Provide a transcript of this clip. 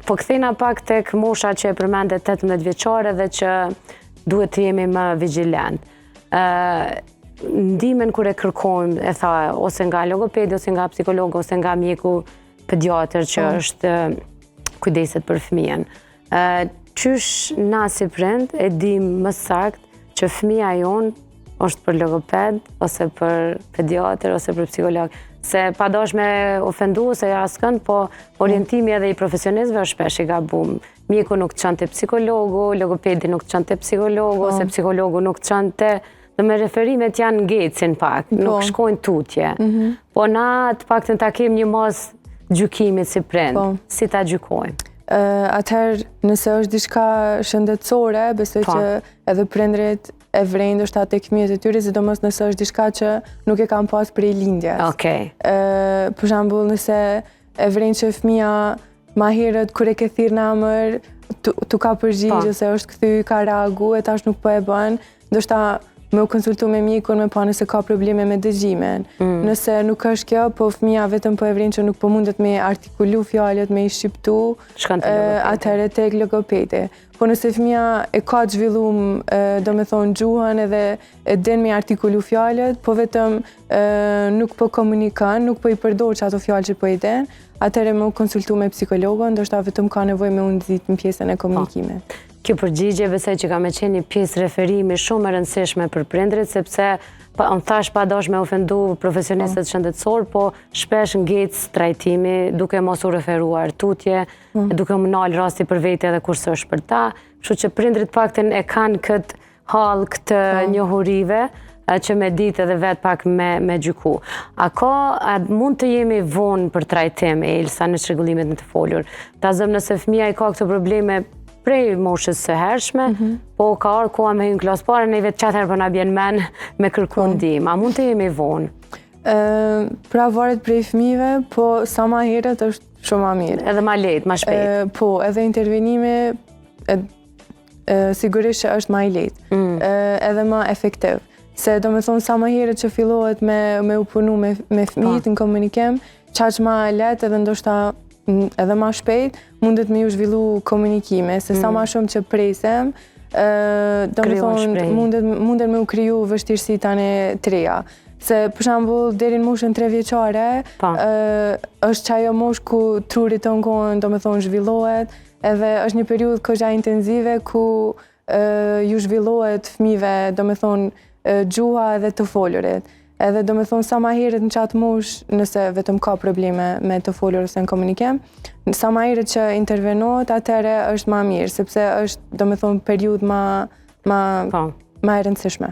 Po kthejna pak tek mosha që e përmendet 18 vjeçare dhe që duhet të jemi më vigjilent. Ndihmën kur e kërkojmë, e tha, ose nga logopedi, ose nga psikolog, ose nga mjeku pediatër që është kujdeset për fëmijën. Qysh na si prind e dim më sakt që fëmija jonë është për logoped, ose për pediatër, ose për psikolog. Se pa dash me ofendu ose askënd, po orientimi edhe i profesionistëve është shpesh i gabum. Mjeku nuk çon te psikologu, logopedi nuk çon te psikologu, ose psikologu nuk çon te... Dhe me referimet janë ngecin pak, nuk shkojnë tutje. Po na të paktën ta kemi një mos gjykimit si prind, si ta gjykojmë. Atëherë, nëse është diçka shëndetësore, besoj që edhe prindrit e vrejnë ndoshta tek fëmijët e tyre, sidomos nëse është diçka që nuk e kanë pas prej lindjes. Për shembull, nëse e vrejnë që fëmija ma herët kur e ke thirrë në emër, tu ka përgjigj ose është kthy, ka reagu e tash nuk po e bën, ndoshta me u konsultu me mjekun me pa nëse ka probleme me dëgjimin. Nëse nuk është kjo, po fëmija vetëm po e vren që nuk po mundet me artikulu fjalët, me i shqiptu, atëherë tek logopedi. Po nëse fëmija e ka zhvillum, do me thonë gjuhën edhe e din me artikulu fjalët, po vetëm nuk po komunikan, nuk po i përdor që ato fjalë që po i din, atëherë me u konsultu me psikologun, ndoshta vetëm ka nevojë me u nxit në pjesën e komunikimit. Kjo përgjigje besoj që ka me qenë një pjesë referimi shumë e rëndësishme për prindrit, sepse unë thash pa dash me ofendu profesionistët shëndetësor, po shpesh ngec trajtimi duke mos u referuar tutje, duke më nalë rasti për vete edhe kurse është për ta, kështu që prindrit paktën e kanë këtë hall, këtë njohurive, që me ditë edhe vetë pak me gjyku. A mund të jemi vonë për trajtim, Elsa, në çrregullimet në të folur? Ta zëm nëse fëmija i ka këto probleme prej moshës së hershme, po ka arë koha me hynë klasë pare, ne vetë qatë herë për na bjen men me kërku ndihmë. A mund të jemi vonë? Pra varet prej fëmijëve, po sa ma herët është shumë ma mirë. Edhe ma lehtë, ma shpejt. Po, edhe intervenimi sigurisht që është ma i lehtë, edhe ma efektiv. Se do me thonë sa ma herët që fillohet me u punu me fëmijët në komunikim, qaq ma lehtë edhe ndoshta edhe ma shpejt, mundet me ju zhvillu komunikime, se sa ma shumë që presem, do me thonë, mundet me u kriju vështirësi tani të reja. Se, për shembull, deri në moshën 3 vjeçare, është qajo moshë ku trurit të nkohen, do me thonë, zhvillohet, edhe është një periudhë kogja intenzive ku ju zhvillohet fëmijëve, do me thonë, gjuha edhe të folurit. Edhe do me thonë sa ma herët në qatë mosh, nëse vetëm ka probleme me të folur ose në komunikim, sa ma herët që intervenohet, atëherë është ma mirë, sepse është, do me thonë, periudhë ma e rëndësishme.